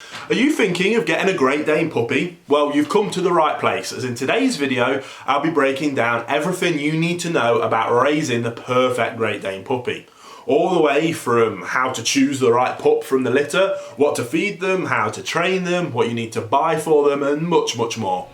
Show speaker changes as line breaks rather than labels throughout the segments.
Are you thinking of getting a Great Dane puppy? Well, you've come to the right place, as in today's video, I'll be breaking down everything you need to know about raising the perfect Great Dane puppy. All the way from how to choose the right pup from the litter, what to feed them, how to train them, what you need to buy for them, and much, much more.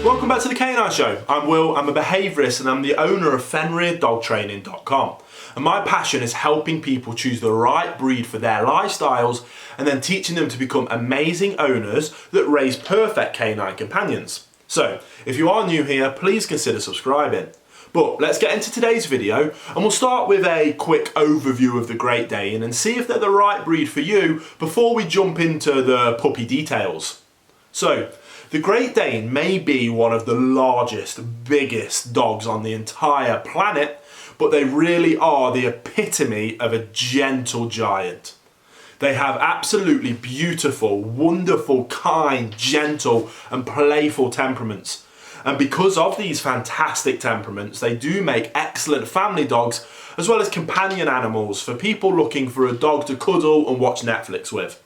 Welcome back to the Canine Show. I'm Will, I'm a behaviourist and I'm the owner of FenrirDogTraining.com. And my passion is helping people choose the right breed for their lifestyles and then teaching them to become amazing owners that raise perfect canine companions. So, if you are new here, please consider subscribing. But let's get into today's video and we'll start with a quick overview of the Great Dane and see if they're the right breed for you before we jump into the puppy details. So, the Great Dane may be one of the largest, biggest dogs on the entire planet, but they really are the epitome of a gentle giant. They have absolutely beautiful, wonderful, kind, gentle and playful temperaments. And because of these fantastic temperaments, they do make excellent family dogs as well as companion animals for people looking for a dog to cuddle and watch Netflix with.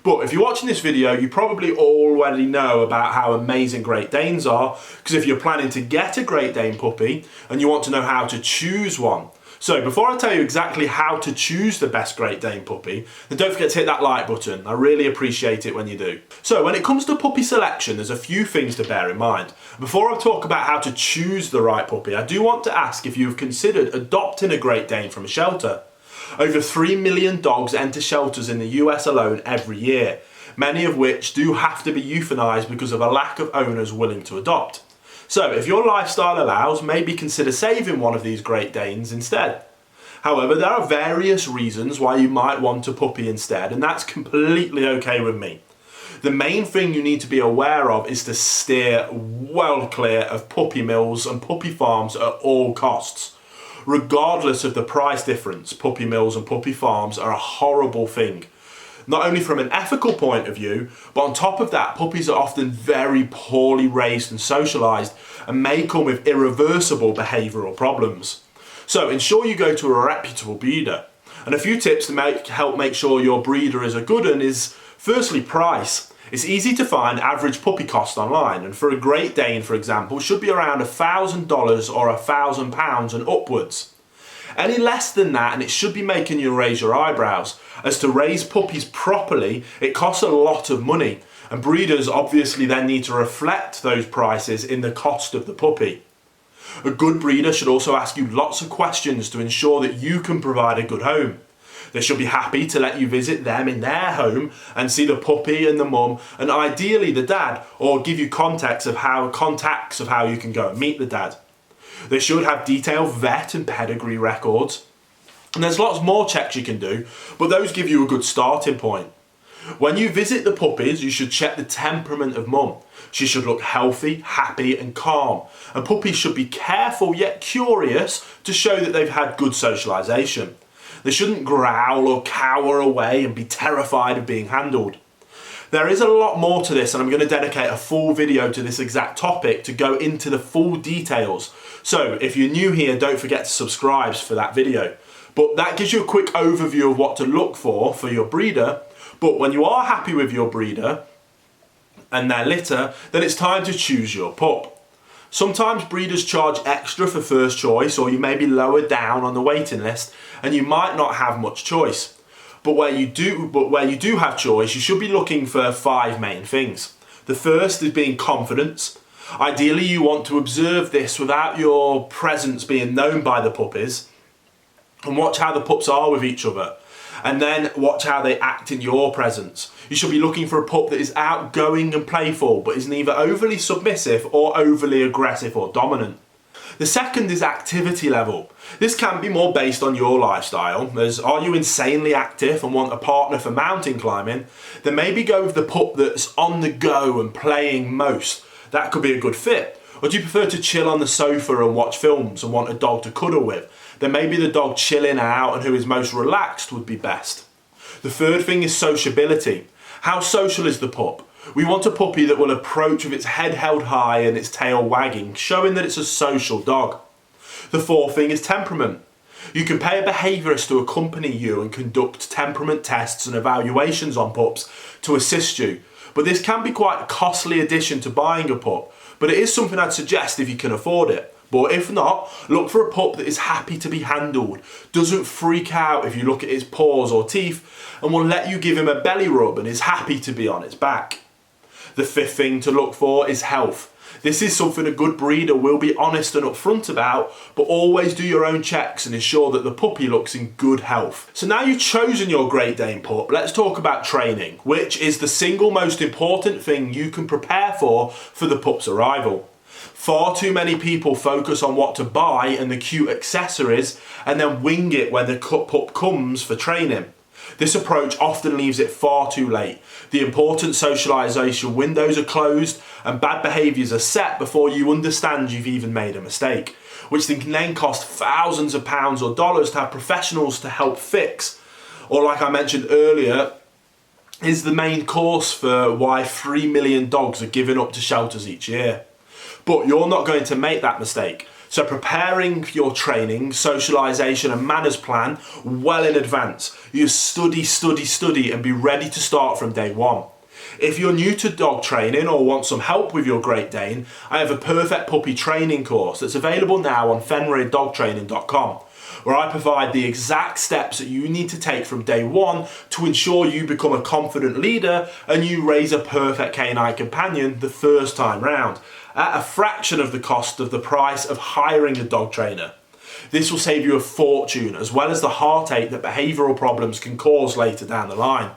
But if you're watching this video, you probably already know about how amazing Great Danes are, because if you're planning to get a Great Dane puppy and you want to know how to choose one. So before I tell you exactly how to choose the best Great Dane puppy, then don't forget to hit that like button. I really appreciate it when you do. So when it comes to puppy selection, there's a few things to bear in mind. Before I talk about how to choose the right puppy, I do want to ask if you've considered adopting a Great Dane from a shelter. Over 3 million dogs enter shelters in the US alone every year, many of which do have to be euthanized because of a lack of owners willing to adopt. So if your lifestyle allows, maybe consider saving one of these Great Danes instead. However, there are various reasons why you might want a puppy instead, and that's completely okay with me. The main thing you need to be aware of is to steer well clear of puppy mills and puppy farms at all costs. Regardless of the price difference, puppy mills and puppy farms are a horrible thing. Not only from an ethical point of view, but on top of that, puppies are often very poorly raised and socialised and may come with irreversible behavioural problems. So ensure you go to a reputable breeder. And a few tips to help make sure your breeder is a good one is, firstly, price. It's easy to find average puppy cost online, and for a Great Dane, for example, should be around $1,000 or £1,000 and upwards. Any less than that and it should be making you raise your eyebrows, as to raise puppies properly, it costs a lot of money, and breeders obviously then need to reflect those prices in the cost of the puppy. A good breeder should also ask you lots of questions to ensure that you can provide a good home. They should be happy to let you visit them in their home and see the puppy and the mum and ideally the dad, or give you contacts of how you can go and meet the dad. They should have detailed vet and pedigree records. And there's lots more checks you can do, but those give you a good starting point. When you visit the puppies, you should check the temperament of mum. She should look healthy, happy and calm. And puppies should be careful yet curious to show that they've had good socialisation. They shouldn't growl or cower away and be terrified of being handled. There is a lot more to this, and I'm going to dedicate a full video to this exact topic to go into the full details. So if you're new here, don't forget to subscribe for that video. But that gives you a quick overview of what to look for your breeder. But when you are happy with your breeder and their litter, then it's time to choose your pup. Sometimes breeders charge extra for first choice, or you may be lower down on the waiting list and you might not have much choice. But where you do have choice, you should be looking for 5 main things. The first is being confidence. Ideally you want to observe this without your presence being known by the puppies, and watch how the pups are with each other. And then watch how they act in your presence. You should be looking for a pup that is outgoing and playful, but is neither overly submissive or overly aggressive or dominant. The second is activity level. This can be more based on your lifestyle, as are you insanely active and want a partner for mountain climbing, then maybe go with the pup that's on the go and playing most. That could be a good fit. Or do you prefer to chill on the sofa and watch films and want a dog to cuddle with? Then maybe the dog chilling out and who is most relaxed would be best. The third thing is sociability. How social is the pup? We want a puppy that will approach with its head held high and its tail wagging, showing that it's a social dog. The fourth thing is temperament. You can pay a behaviourist to accompany you and conduct temperament tests and evaluations on pups to assist you. But this can be quite a costly addition to buying a pup, but it is something I'd suggest if you can afford it. But if not, look for a pup that is happy to be handled, doesn't freak out if you look at his paws or teeth, and will let you give him a belly rub and is happy to be on its back. The fifth thing to look for is health. This is something a good breeder will be honest and upfront about, but always do your own checks and ensure that the puppy looks in good health. So now you've chosen your Great Dane pup, let's talk about training, which is the single most important thing you can prepare for the pup's arrival. Far too many people focus on what to buy and the cute accessories and then wing it when the pup comes for training. This approach often leaves it far too late. The important socialisation windows are closed and bad behaviours are set before you understand you've even made a mistake, which can then cost thousands of pounds or dollars to have professionals to help fix. Or like I mentioned earlier, is the main cause for why 3 million dogs are given up to shelters each year. But you're not going to make that mistake. So preparing your training, socialisation and manners plan well in advance. You study and be ready to start from day one. If you're new to dog training or want some help with your Great Dane, I have a perfect puppy training course that's available now on fenriddogtraining.com, where I provide the exact steps that you need to take from day one to ensure you become a confident leader and you raise a perfect canine companion the first time round, at a fraction of the cost of the price of hiring a dog trainer. This will save you a fortune, as well as the heartache that behavioural problems can cause later down the line.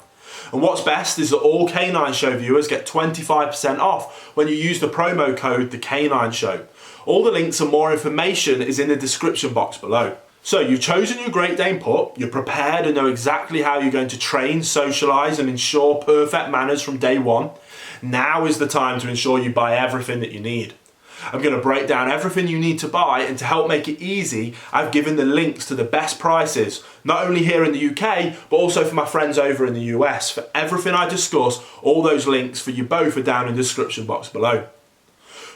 And what's best is that all Canine Show viewers get 25% off when you use the promo code The Canine Show. All the links and more information is in the description box below. So you've chosen your Great Dane pup, you're prepared and know exactly how you're going to train, socialise and ensure perfect manners from day one. Now is the time to ensure you buy everything that you need. I'm going to break down everything you need to buy, and to help make it easy, I've given the links to the best prices, not only here in the UK, but also for my friends over in the US. For everything I discuss, all those links for you both are down in the description box below.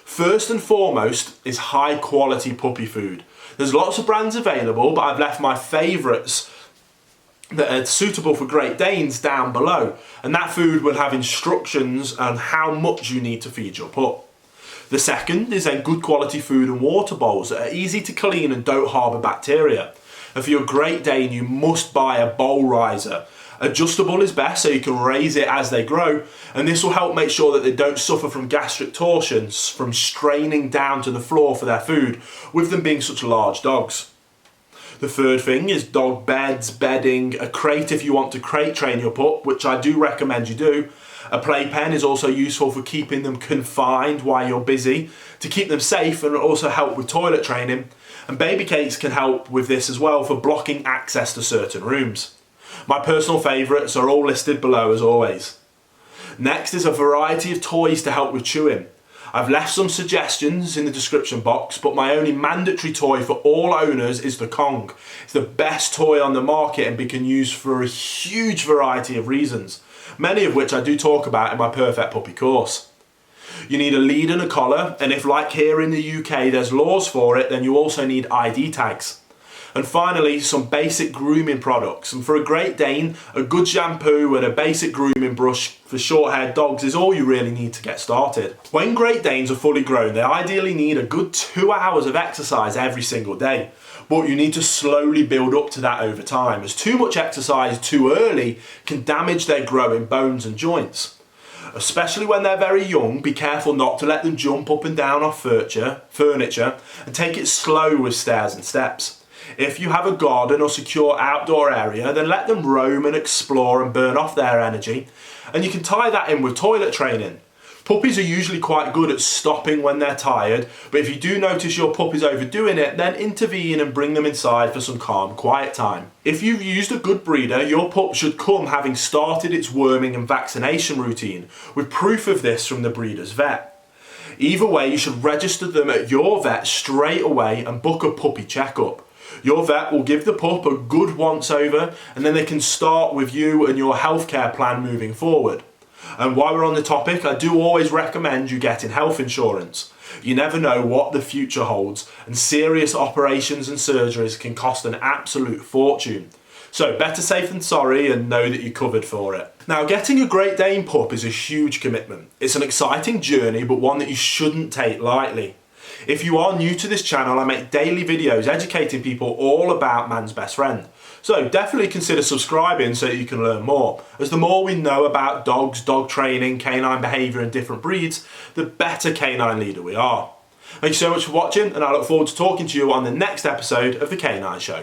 First and foremost is high quality puppy food. There's lots of brands available, but I've left my favourites that are suitable for Great Danes down below, and that food will have instructions on how much you need to feed your pup. The second is then good quality food and water bowls that are easy to clean and don't harbour bacteria. And for your Great Dane, you must buy a bowl riser. Adjustable is best, so you can raise it as they grow, and this will help make sure that they don't suffer from gastric torsions from straining down to the floor for their food, with them being such large dogs. The third thing is dog beds, bedding, a crate if you want to crate train your pup, which I do recommend you do. A playpen is also useful for keeping them confined while you're busy, to keep them safe and also help with toilet training. And baby cakes can help with this as well for blocking access to certain rooms. My personal favourites are all listed below as always. Next is a variety of toys to help with chewing. I've left some suggestions in the description box, but my only mandatory toy for all owners is the Kong. It's the best toy on the market and can be used for a huge variety of reasons, many of which I do talk about in my Perfect Puppy course. You need a lead and a collar, and if like here in the UK there's laws for it, then you also need ID tags. And finally, some basic grooming products. And for a Great Dane, a good shampoo and a basic grooming brush for short-haired dogs is all you really need to get started. When Great Danes are fully grown, they ideally need a good 2 hours of exercise every single day. But you need to slowly build up to that over time, as too much exercise too early can damage their growing bones and joints. Especially when they're very young, be careful not to let them jump up and down off furniture, and take it slow with stairs and steps. If you have a garden or secure outdoor area, then let them roam and explore and burn off their energy, and you can tie that in with toilet training. Puppies are usually quite good at stopping when they're tired, but if you do notice your pup is overdoing it, then intervene and bring them inside for some calm, quiet time. If you've used a good breeder, your pup should come having started its worming and vaccination routine, with proof of this from the breeder's vet. Either way, you should register them at your vet straight away and book a puppy checkup. Your vet will give the pup a good once over, and then they can start with you and your healthcare plan moving forward. And while we're on the topic, I do always recommend you getting health insurance. You never know what the future holds, and serious operations and surgeries can cost an absolute fortune. So better safe than sorry, and know that you're covered for it. Now, getting a Great Dane pup is a huge commitment. It's an exciting journey, but one that you shouldn't take lightly. If you are new to this channel, I make daily videos educating people all about man's best friend. So definitely consider subscribing so that you can learn more, as the more we know about dogs, dog training, canine behaviour and different breeds, the better canine leader we are. Thank you so much for watching, and I look forward to talking to you on the next episode of The Canine Show.